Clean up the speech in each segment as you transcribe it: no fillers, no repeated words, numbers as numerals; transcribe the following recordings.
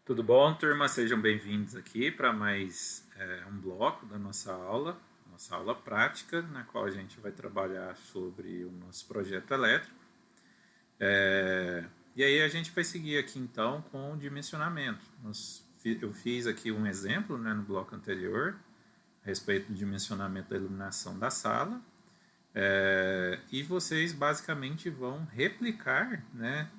Tudo bom, turma? Sejam bem-vindos aqui para mais um bloco da nossa aula prática, na qual a gente vai trabalhar sobre o nosso projeto elétrico. E aí a gente vai seguir aqui então com o dimensionamento. Eu fiz aqui um exemplo, né, no bloco anterior a respeito do dimensionamento da iluminação da sala. E vocês basicamente vão replicar, né,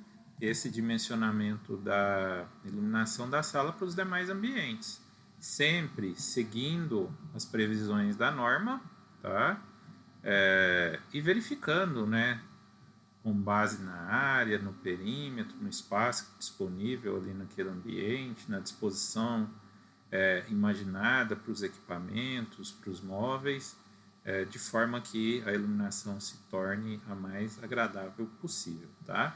esse dimensionamento da iluminação da sala para os demais ambientes, sempre seguindo as previsões da norma, tá? E verificando, né, com base na área, no perímetro, no espaço disponível ali naquele ambiente, na disposição imaginada para os equipamentos, para os móveis, de forma que a iluminação se torne a mais agradável possível, tá?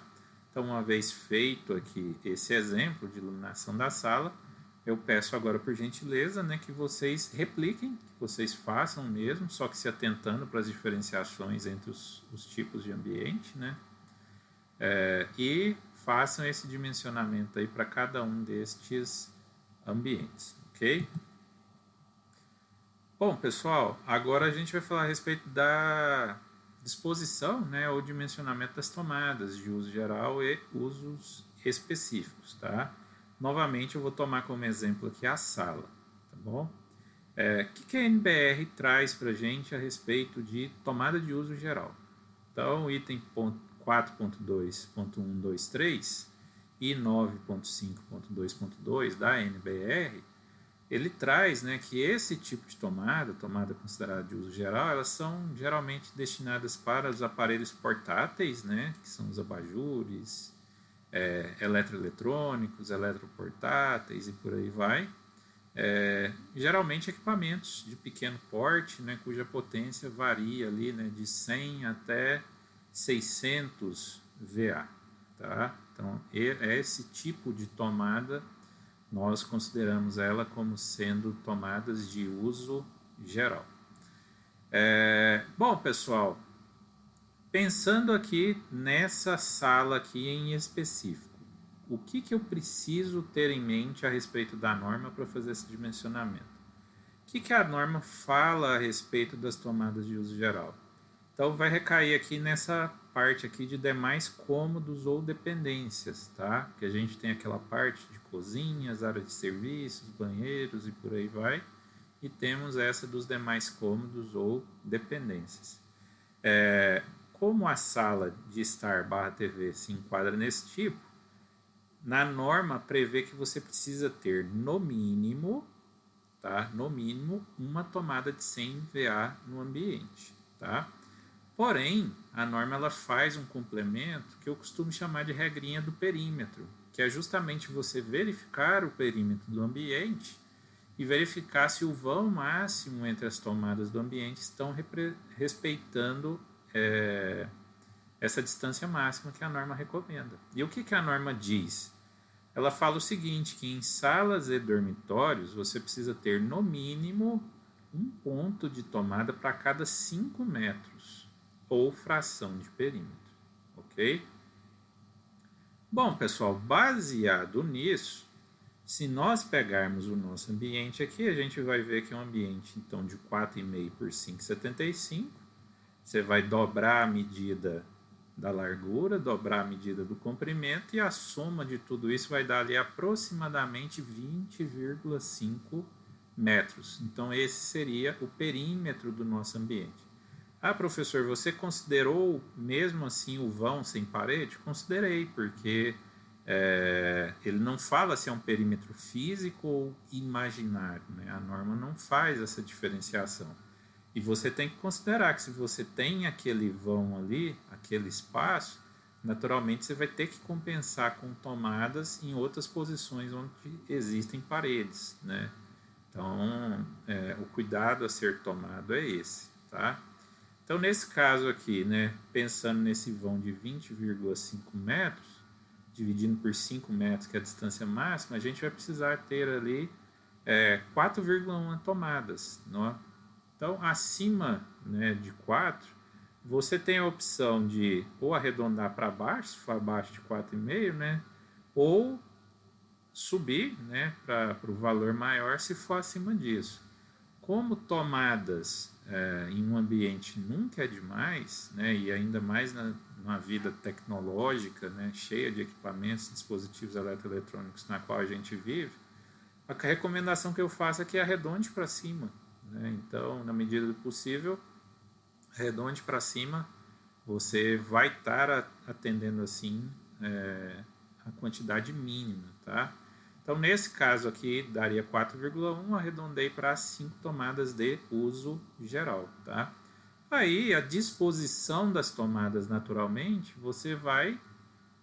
Então, uma vez feito aqui esse exemplo de iluminação da sala, eu peço agora, por gentileza, né, que vocês repliquem, que vocês façam mesmo, só que se atentando para as diferenciações entre os tipos de ambiente, né? E façam esse dimensionamento aí para cada um destes ambientes, ok? Bom, pessoal, agora a gente vai falar a respeito da disposição, né, ou dimensionamento das tomadas de uso geral e usos específicos, tá? Novamente eu vou tomar como exemplo aqui a sala, tá bom? O que a NBR traz para a gente a respeito de tomada de uso geral? Então, o item 4.2.123 e 9.5.2.2 da NBR, ele traz, né, que esse tipo de tomada considerada de uso geral, elas são geralmente destinadas para os aparelhos portáteis, né, que são os abajures, eletroeletrônicos, eletroportáteis e por aí vai. Geralmente equipamentos de pequeno porte, né, cuja potência varia ali, né, de 100 até 600 VA. Tá? Então, esse tipo de tomada nós consideramos ela como sendo tomadas de uso geral. Bom, pessoal, pensando aqui nessa sala aqui em específico, o que eu preciso ter em mente a respeito da norma para fazer esse dimensionamento? O que a norma fala a respeito das tomadas de uso geral? Então vai recair aqui nessa parte aqui de demais cômodos ou dependências, tá? Que a gente tem aquela parte de cozinhas, área de serviços, banheiros e por aí vai. E temos essa dos demais cômodos ou dependências. Como a sala de estar /TV se enquadra nesse tipo, na norma prevê que você precisa ter no mínimo, tá? No mínimo, uma tomada de 100 VA no ambiente, tá? Porém, a norma ela faz um complemento que eu costumo chamar de regrinha do perímetro, que é justamente você verificar o perímetro do ambiente e verificar se o vão máximo entre as tomadas do ambiente estão respeitando essa distância máxima que a norma recomenda. E o que a norma diz? Ela fala o seguinte, que em salas e dormitórios você precisa ter no mínimo um ponto de tomada para cada 5 metros ou fração de perímetro, ok? Bom, pessoal, baseado nisso, se nós pegarmos o nosso ambiente aqui, a gente vai ver que é um ambiente então de 4,5 por 5,75. Você vai dobrar a medida da largura, dobrar a medida do comprimento e a soma de tudo isso vai dar ali aproximadamente 20,5 metros. Então esse seria o perímetro do nosso ambiente. Ah, professor, você considerou mesmo assim o vão sem parede? Considerei, porque ele não fala se é um perímetro físico ou imaginário, né? A norma não faz essa diferenciação. E você tem que considerar que se você tem aquele vão ali, aquele espaço, naturalmente você vai ter que compensar com tomadas em outras posições onde existem paredes, né? Então, o cuidado a ser tomado é esse, tá? Então, nesse caso aqui, né, pensando nesse vão de 20,5 metros, dividindo por 5 metros, que é a distância máxima, a gente vai precisar ter ali 4,1 tomadas. Não? Então, acima, né, de 4, você tem a opção de ou arredondar para baixo, se for abaixo de 4,5, né, ou subir, né, para o valor maior se for acima disso. Como tomadas em um ambiente nunca é demais, né, e ainda mais na vida tecnológica, né, cheia de equipamentos, dispositivos eletroeletrônicos na qual a gente vive, a recomendação que eu faço é que arredonde para cima. Né? Então, na medida do possível, arredonde para cima, você vai estar atendendo assim a quantidade mínima. Tá? Então, nesse caso aqui, daria 4,1, arredondei para 5 tomadas de uso geral. Tá? Aí, a disposição das tomadas, naturalmente, você vai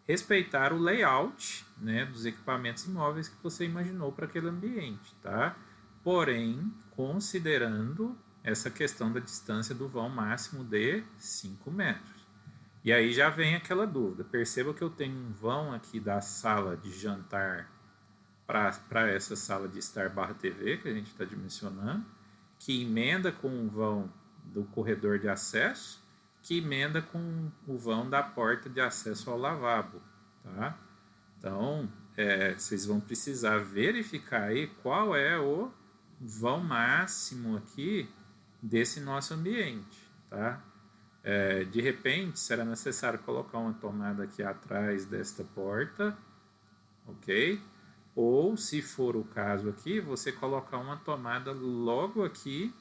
respeitar o layout, né, dos equipamentos imóveis que você imaginou para aquele ambiente, tá? Porém, considerando essa questão da distância do vão máximo de 5 metros. E aí já vem aquela dúvida. Perceba que eu tenho um vão aqui da sala de jantar para essa sala de estar barra TV que a gente está dimensionando, que emenda com o vão do corredor de acesso, que emenda com o vão da porta de acesso ao lavabo, tá? Então, vocês vão precisar verificar aí qual é o vão máximo aqui desse nosso ambiente, tá? De repente, será necessário colocar uma tomada aqui atrás desta porta, ok? Ou, se for o caso aqui, você colocar uma tomada logo aqui,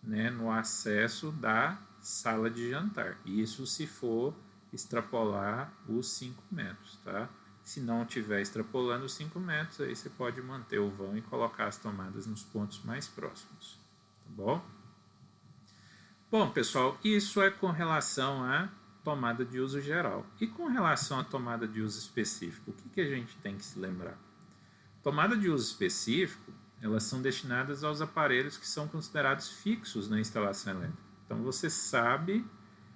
né, no acesso da sala de jantar. Isso se for extrapolar os 5 metros, tá? Se não estiver extrapolando os 5 metros, aí você pode manter o vão e colocar as tomadas nos pontos mais próximos, tá bom? Bom, pessoal, isso é com relação à tomada de uso geral. E com relação à tomada de uso específico, o que a gente tem que se lembrar? Tomada de uso específico, elas são destinadas aos aparelhos que são considerados fixos na instalação elétrica. Então, você sabe,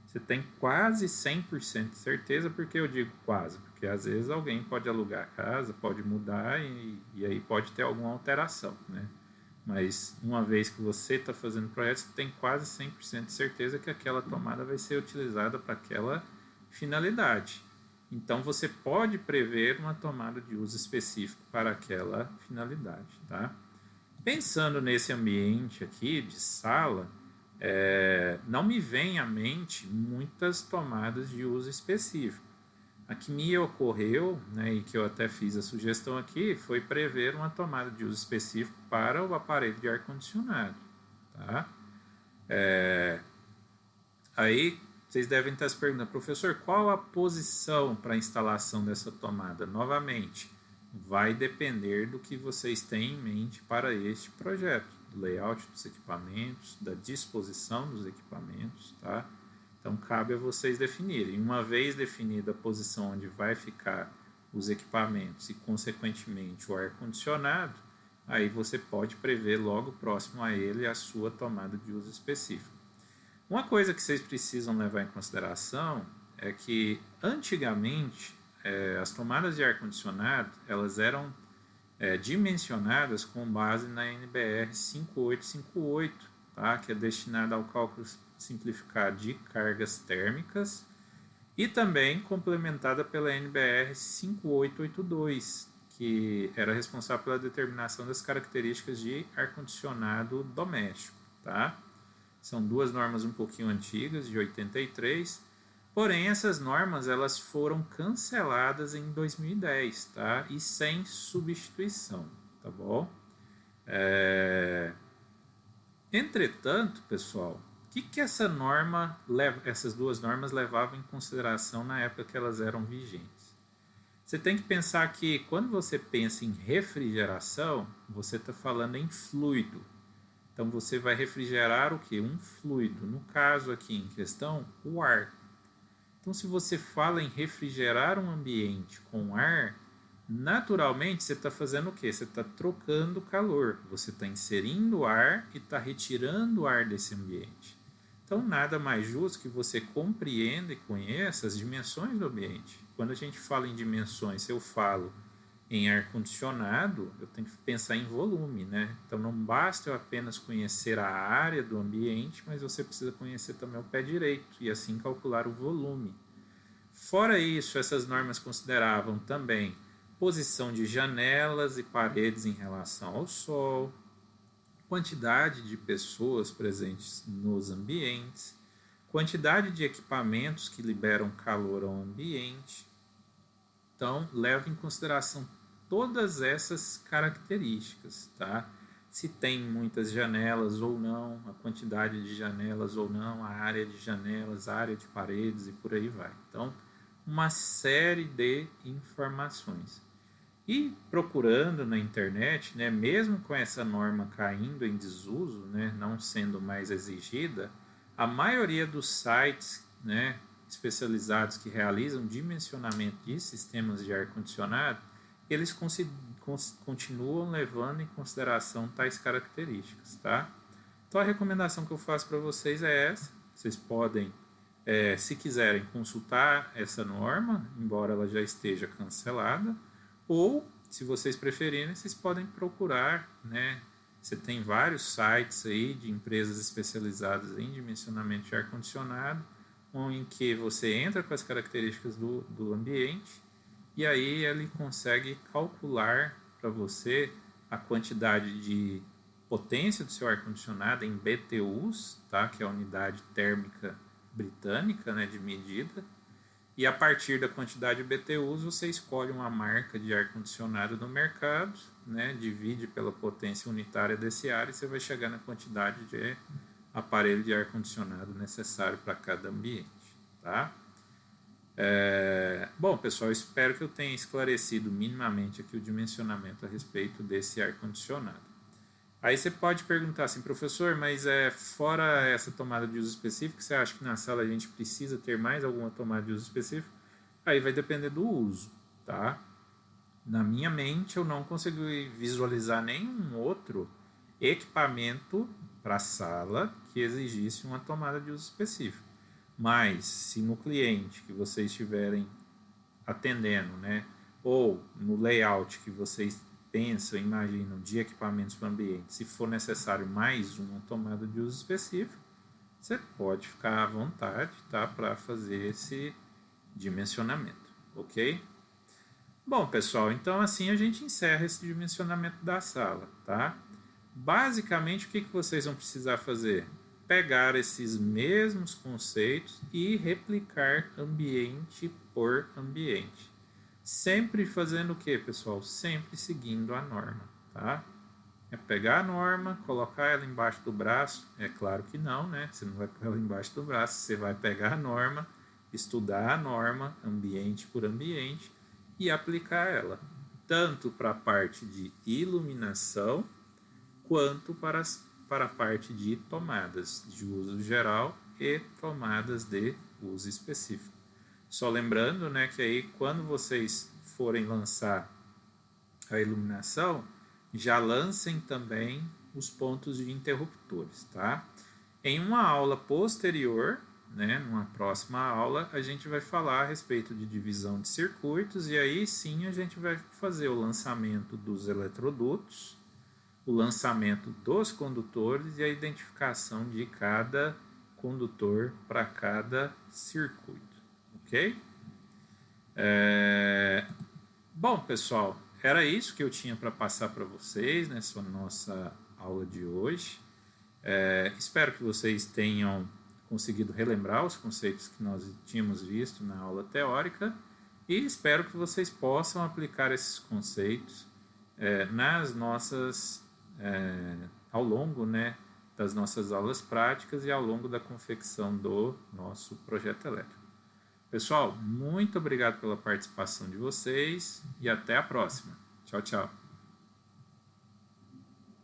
você tem quase 100% de certeza, porque eu digo quase, porque às vezes alguém pode alugar a casa, pode mudar e aí pode ter alguma alteração, né? Mas uma vez que você está fazendo o projeto, você tem quase 100% de certeza que aquela tomada vai ser utilizada para aquela finalidade. Então, você pode prever uma tomada de uso específico para aquela finalidade, tá? Pensando nesse ambiente aqui de sala, não me vem à mente muitas tomadas de uso específico. A que me ocorreu, né, e que eu até fiz a sugestão aqui, foi prever uma tomada de uso específico para o aparelho de ar-condicionado. Tá? Aí vocês devem estar se perguntando, professor, qual a posição para a instalação dessa tomada? Novamente, vai depender do que vocês têm em mente para este projeto, do layout dos equipamentos, da disposição dos equipamentos, tá? Então, cabe a vocês definirem. Uma vez definida a posição onde vai ficar os equipamentos e, consequentemente, o ar-condicionado, aí você pode prever logo próximo a ele a sua tomada de uso específico. Uma coisa que vocês precisam levar em consideração é que, antigamente, as tomadas de ar-condicionado elas eram dimensionadas com base na NBR 5858, tá? Que é destinada ao cálculo simplificado de cargas térmicas, e também complementada pela NBR 5882, que era responsável pela determinação das características de ar-condicionado doméstico. Tá? São duas normas um pouquinho antigas, de 83, porém essas normas elas foram canceladas em 2010, tá? E sem substituição, tá bom? Entretanto, pessoal, o que essas duas normas levavam em consideração na época que elas eram vigentes? Você tem que pensar que quando você pensa em refrigeração, você está falando em fluido. Então você vai refrigerar o que? Um fluido. No caso aqui em questão, o ar. Então se você fala em refrigerar um ambiente com ar, naturalmente você está fazendo o quê? Você está trocando calor. Você está inserindo ar e está retirando o ar desse ambiente. Então, nada mais justo que você compreenda e conheça as dimensões do ambiente. Quando a gente fala em dimensões, se eu falo em ar-condicionado, eu tenho que pensar em volume, né? Então, não basta eu apenas conhecer a área do ambiente, mas você precisa conhecer também o pé direito e assim calcular o volume. Fora isso, essas normas consideravam também posição de janelas e paredes em relação ao sol, quantidade de pessoas presentes nos ambientes, quantidade de equipamentos que liberam calor ao ambiente. Então, leva em consideração todas essas características, tá? Se tem muitas janelas ou não, a quantidade de janelas ou não, a área de janelas, a área de paredes e por aí vai. Então, uma série de informações. E procurando na internet, né, mesmo com essa norma caindo em desuso, né, não sendo mais exigida, a maioria dos sites, né, especializados que realizam dimensionamento de sistemas de ar-condicionado, eles continuam levando em consideração tais características, tá? Então a recomendação que eu faço para vocês é essa. Vocês podem, se quiserem, consultar essa norma, embora ela já esteja cancelada, ou, se vocês preferirem, vocês podem procurar, né? Você tem vários sites aí de empresas especializadas em dimensionamento de ar-condicionado, em que você entra com as características do ambiente e aí ele consegue calcular para você a quantidade de potência do seu ar-condicionado em BTUs, tá? Que é a unidade térmica britânica, né, de medida. E a partir da quantidade de BTUs, você escolhe uma marca de ar-condicionado no mercado, né, divide pela potência unitária desse ar e você vai chegar na quantidade de aparelho de ar-condicionado necessário para cada ambiente. Tá? Bom, pessoal, espero que eu tenha esclarecido minimamente aqui o dimensionamento a respeito desse ar-condicionado. Aí você pode perguntar assim, professor, mas fora essa tomada de uso específico, você acha que na sala a gente precisa ter mais alguma tomada de uso específico? Aí vai depender do uso, tá? Na minha mente eu não consigo visualizar nenhum outro equipamento para a sala que exigisse uma tomada de uso específico. Mas se no cliente que vocês estiverem atendendo, né, ou no layout que vocês pensam, imaginam de equipamentos para o ambiente, se for necessário mais uma tomada de uso específico, você pode ficar à vontade, tá, para fazer esse dimensionamento, ok? Bom, pessoal, então assim a gente encerra esse dimensionamento da sala, tá? Basicamente, o que vocês vão precisar fazer? Pegar esses mesmos conceitos e replicar ambiente por ambiente. Sempre fazendo o que, pessoal? Sempre seguindo a norma, tá? É pegar a norma, colocar ela embaixo do braço. É claro que não, né? Você não vai pôr ela embaixo do braço. Você vai pegar a norma, estudar a norma, ambiente por ambiente, e aplicar ela. Tanto para a parte de iluminação, quanto para a parte de tomadas de uso geral e tomadas de uso específico. Só lembrando, né, que aí quando vocês forem lançar a iluminação, já lancem também os pontos de interruptores, tá? Em uma aula posterior, né, numa próxima aula, a gente vai falar a respeito de divisão de circuitos e aí sim a gente vai fazer o lançamento dos eletrodutos, o lançamento dos condutores e a identificação de cada condutor para cada circuito, ok? Bom, pessoal, era isso que eu tinha para passar para vocês nessa nossa aula de hoje. Espero que vocês tenham conseguido relembrar os conceitos que nós tínhamos visto na aula teórica e espero que vocês possam aplicar esses conceitos nas nossas ao longo, né, das nossas aulas práticas e ao longo da confecção do nosso projeto elétrico. Pessoal, muito obrigado pela participação de vocês e até a próxima. Tchau, tchau.